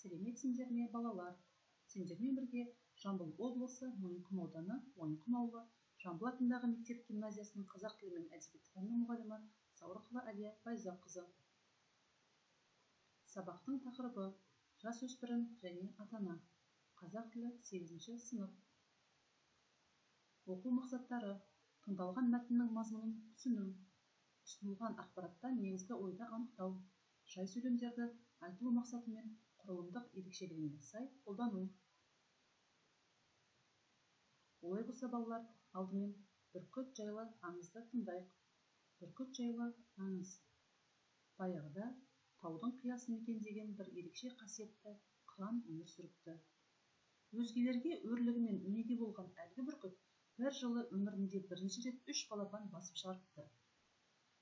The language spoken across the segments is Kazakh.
Сәлеметсіңдер ме, балалар? Сендермен бірге Жамбыл облысы Мойынқұм ауданы Мойынқұм ауылы Жамбыл атындағы мектеп-гимназиясының қазақ тілі мен әдебиеті пәні мұғалімі Саурықова Әлия Байзаққызы. Сабақтың тақырыбы жасөспірім және ата-ана. Қазақ тілі 8-ші сынып. Оқу мақсаттары: тыңдалған мәтіннің мазмұнын түсіну, ұсынылған ақпараттан негізгі ойды анықтау, жай сөйлемдерді айтылу мақсаты мен құрылымдық ерекшелігіне сай қолдану. Олай болса, балалар, алдымен бүркіт жайлы аңызды тыңдайық. Бүркіт жайлы аңыз. Баяғыда таудың қиясын мекендеген бір ерекше қасиетті қыран өмір сүріпті. Өзгелерге өрлігімен өнеге болған әлгі бүркіт бір жылы өмірінде бірінші рет 3 балапан басып шығарыпты.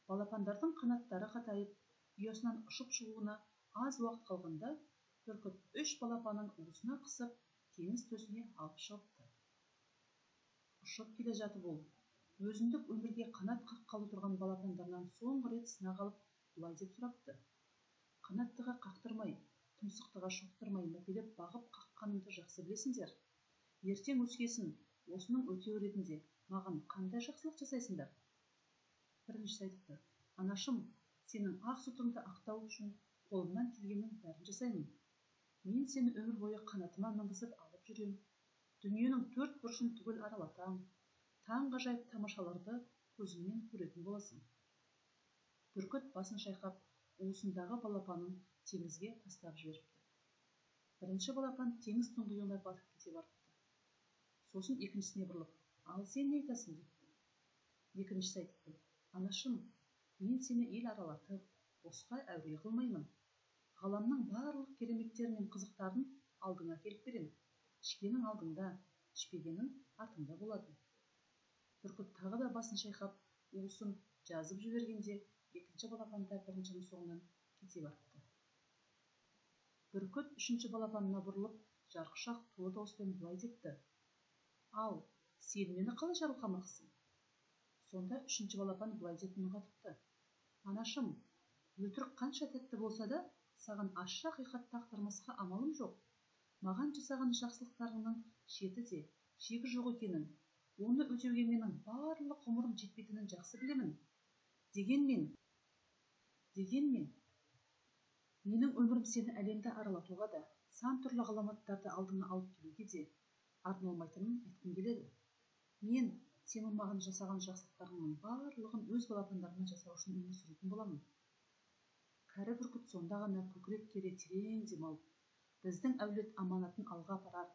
Балапандардың қанаттары қатайып, ұясынан ұшып шығуына аз уақыт қалғанда, бүркіт 3 балапанын уысына қысып, теңіз төсіне алып шығыпты. Ұшып келе жатып ол, өзіндік өмірге қанат қаққалы тұрған балапандарынан соңғы рет сынақ алып, бұлай деп сұрапты: «Қанаттыға қақтырмай, тұмсықтыға шоқтырмай мәпелеп бағып қаққанымды жақсы білесіңдер. Ертең өскесін, осының өтеуі ретінде маған қандай жақсылық жасайсыңдар?» Біріншісі айтыпты: «Анашым, сенің ақ сүтіңді ақтау үшін қолымнан келгеннің бәрін жасаймын. Мен сені өмір бойы қанатыма мінгізіп алып жүрем. Дүниенің 4 бұрышын түгел аралатам. Таңғажайып тамашаларды көзіңмен көретін боласың». Бүркіт басын шайқап, уысындағы балапанын теңізге тастап жіберіпті. Бірінші балапан теңіз тұңғиығына батып кете барыпты. Сосын екіншісіне бұрылып: «Ал сен не айтасың?» депті. Екіншісі айтыпты: «Анашым, мен сені ел аралатып, босқа әуре қылмаймын. Ғаламның барлық кереметтері мен қызықтарын алдыңа келіп берем. Ішкенің алдыңда, ішпегенің артыңда болады». Бүркіт тағы да басын шайқап, уысын жазып жібергенде, екінші балапан да біріншінің соңынан кете барыпты. Бүркіт үшінші балапанына бұрылып, жарқышақ толы дауыспен былай депті: «Ал, сен мені қалай жарылқамақсың?» Сонда үшінші балапан былай деп үн қатыпты: «Анашым, өтірік қанша тәтті болса да, саған ащы ақиқатты ақтармасқа амалым жоқ. Маған жасаған жақсылықтарыңның шеті де, шегі жоқ екенін, оны өтеуге менің барлық ғұмырым жетпейтінін жақсы білемін. Дегенмен, менің өмірім сені әлемді аралатуға да, сан түрлі ғаламаттарды алдыңа алып келуге де арналмайтынын айтқым келеді. Мен сенің маған жасаған жақсылықтарыңның барлығын өз балапандарыма жасау үшін өмір сүретін боламын». Кәрі бүркіт сонда ғана көкірек кере терең демалып, «Біздің әулет аманатын алға апарар,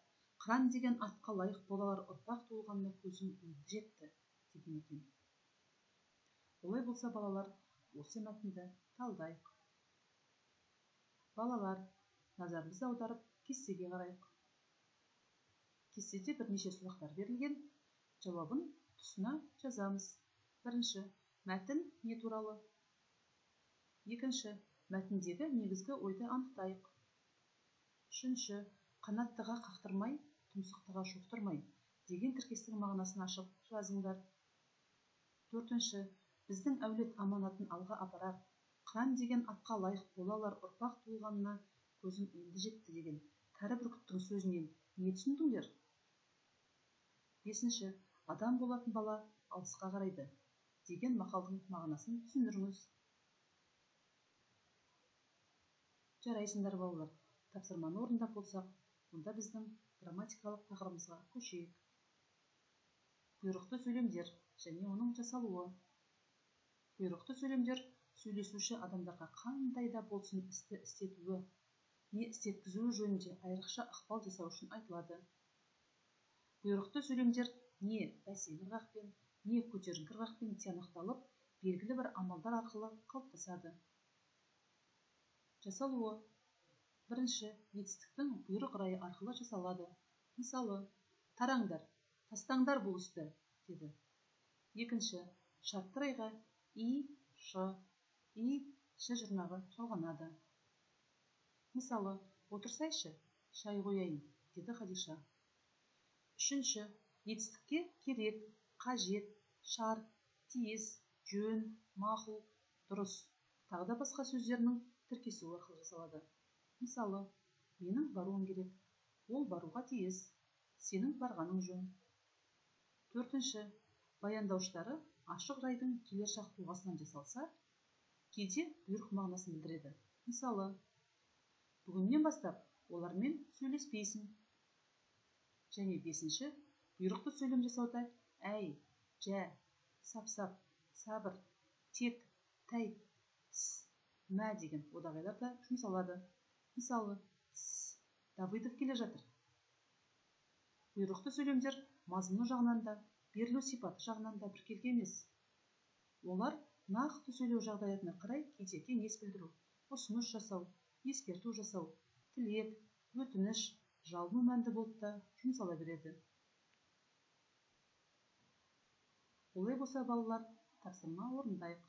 қыран деген атқа лайық болалар ұрпақ туылғанына көзім енді жетті» деген екен. Олай болса, балалар, осы мәтінді талдайық. Балалар, назарымызды аударып, кестеге қарайық. Кестеде бірнеше сұрақтар берілген. Жауабын тұсына жазамыз. Бірінші, мәтін не туралы? Екінші, мәтіндегі негізгі ойды анықтайық. Үшінші, қанаттыға қақтырмай, тұмсықтыға шоқтырмай деген тіркестің мағынасын ашып жазыңдар. Төртінші, біздің әулет аманатын алға апарар, қыран деген атқа лайық болалар ұрпақ туылғанына көзім енді жетті деген кәрі бүркіттің сөзінен не түсіндіңдер? Бесінші, адам болатын бала алысқа қарайды деген мақалдың мағынасын түсіндіріңіз. Жарайсыңдар, балалар. Тапсырманы орындап болсақ, онда біздің грамматикалық тақырыбымызға көшейік. Бұйрықты сөйлемдер және оның жасалуы. Бұйрықты сөйлемдер сөйлесуші адамдарға қандай да болсын істі істетуі, не істеткізуі жөнінде айрықша ықпал жасау үшін айтылады. Бұйрықты сөйлемдер не бәсең ырғақпен, не көтеріңкі ырғақпен тиянақталып, белгілі бір амалдар арқылы қалыптасады. Жасалуы. Бірінші, етістіктің бұйрық райы арқылы жасалады. Мысалы, тараңдар, тастаңдар бұл істі, деді. Екінші, шартты райға и, ш жұрнағы жалғанады. Мысалы, отырсайшы, шай қояйын, деді Хадиша. Үшінші, етістікке керек, қажет, шарт, тиіс, жөн, мақұл, дұрыс, тағы да басқа сөздерінің тіркесуі арқылы жасалады. Мысалы, Менің баруым керек. Ол баруға тиіс. Сенің барғаның жөн. Төртінші, баяндауыштары ашық райдың келер шақ тұлғасынан жасалса, кейде бұйрық мағынасын білдіреді. Мысалы, бүгіннен бастап олармен сөйлеспейсің. Және бесінші, бұйрықты сөйлем жасауда әй, жә, сап-сап, сабыр, тек, тәй, тс, мә деген одағайлар да жұмсалады. Мысалы, тс, Давыдов келе жатыр. Бұйрықты сөйлемдер мазмұны жағынан да, берілу сипаты жағынан да біркелкі емес. Олар нақты сөйлеу жағдаятына қарай кейде кеңес білдіру, ұсыныс жасау, ескерту жасау, тілек, өтініш, жалыну мәнді болып та жұмсала береді. Олай болса, балалар, тапсырма орындайық.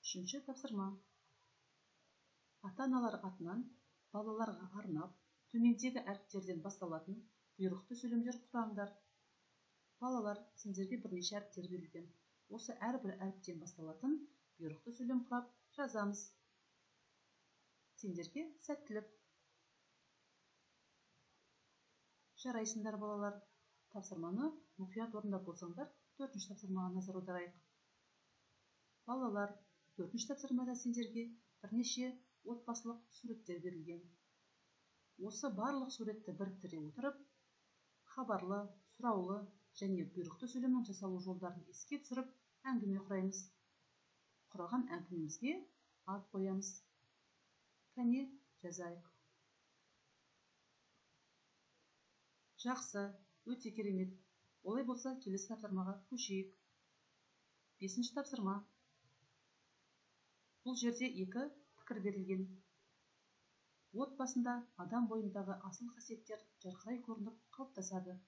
Үшінші тапсырма. Ата-аналар атынан балаларға арнап, төмендегі әріптерден басталатын бұйрықты сөйлемдер құраңдар. Балалар, сендерге бірнеше әріптер берілген. Осы әрбір әріптен басталатын бұйрықты сөйлем құрап жазамыз. Сендерге сәттілік. Жарайсыңдар, балалар. Тапсырманы мұқият орындап болсаңдар, төртінші тапсырмаға назар аударайық. Балалар, төртінші тапсырмада сендерге бірнеше отбасылық суреттер берілген. Осы барлық суретті біріктіре отырып, хабарлы, сұраулы және бұйрықты сөйлемнің жасалу жолдарын еске түсіріп, әңгіме құраймыз. Құраған әңгімемізге ат қоямыз. Кәне, жазайық. Жақсы, өте керемет. Олай болса, келесі тапсырмаға көшейік. Бесінші тапсырма. Бұл жерде екі пікір берілген. Отбасында адам бойындағы асыл қасиеттер жарқырай көрініп қалыптасады.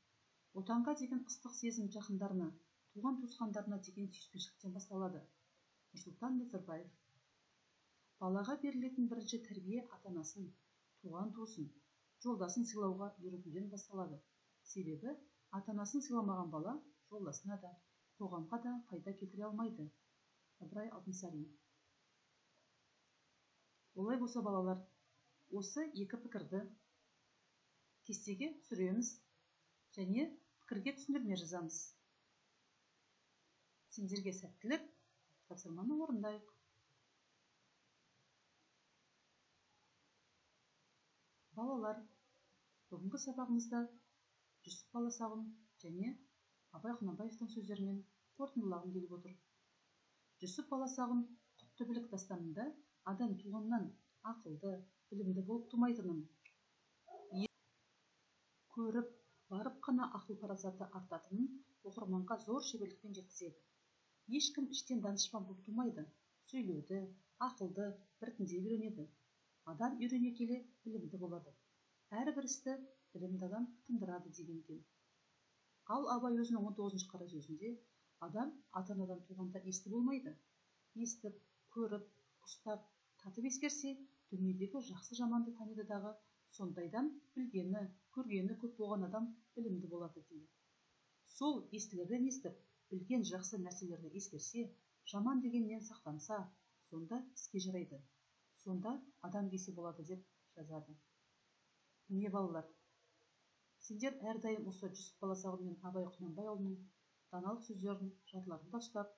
Отанға деген ыстық сезім жақындарына, туған туысқандарына деген сүйіспеншіліктен басталады. Нұрсұлтан Назарбаев. Балаға берілетін бірінші тәрбие ата-анасын, туған туысын, жолдасын сыйлауға үйретуден басталады. Себебі ата-анасын сыйламаған бала жолдасына да, қоғамға да пайда келтіре алмайды. Ыбырай Алтынсарин. Олай болса, балалар, осы екі пікірді кестеге түсіреміз және пікірге түсіндірме жазамыз. Сендерге сәттілік. Тапсырманы орындайық. Балалар, бүгінгі сабағымызда Жүсіп Баласағұн және Абай Құнанбаевтың сөздерімен қорытындылағым келіп отыр. Жүсіп Баласағұн құтты білік дастанында адам туғаннан ақылды, білімді болып тумайтынын, көріп, барып қана ақыл парасаты артатынын оқырманға зор шеберлікпен жеткізеді. Ешкім іштен данышпан болып тумайды. Сөйлеуді, ақылды біртіндеп үйренеді. Адам үйрене келе білімді болады. Әрбір істі білімді адам тындырады деген екен. Ал Абай өзінің 19-шы қара сөзінде адам ата-анадан туғанда есті болмайды. Естіп, көріп, ұстап, татып ескерсе, дүниедегі жақсы жаманды таниды дағы, сондайдан білгені, көргені көп болған адам білімді болады дейді. Сол естілерден естіп, білген жақсы нәрселерді ескерсе, жаман дегеннен сақтанса, сонда іске жарайды. Сонда адам десе болады деп жазады. Міне, балалар, сендер әрдайым осы Жүсіп Баласағұн мен Абай Құнанбайұлының даналық сөздерін жадыларында ұстап,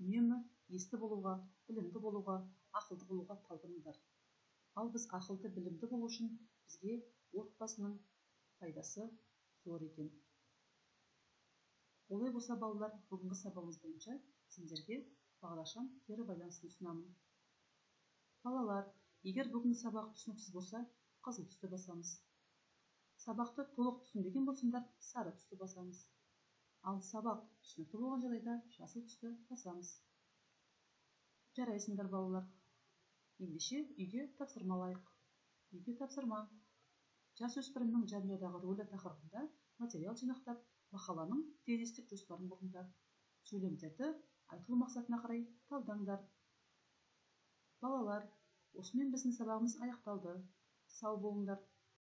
үнемі есті болуға, білімді болуға, ақылды болуға талпыныңдар. Ал біз ақылды, білімді болу үшін бізге отбасының пайдасы зор екен. Олай болса, балалар, бүгінгі сабағымыз бойынша сендерге бағдаршам кері байланысын ұсынамын. Балалар, егер бүгінгі сабақ түсініксіз болса, қызыл түсті басамыз. Сабақты толық түсінбеген болсаңдар, сары түсті басамыз. Ал сабақ түсінікті болған жағдайда жасыл түсті басамыз. Жарайсыңдар, балалар. Ендеше үйге тапсырмалайық. Үйге тапсырма. Жасөспірімнің жанұядағы рөлі тақырыбында материал жинақтап, мақаланың тезистік жоспарын құрыңдар. Сөйлемдерді айтылу мақсатына қарай талдаңдар. Балалар, осымен біздің сабағымыз аяқталды. Сау болыңдар.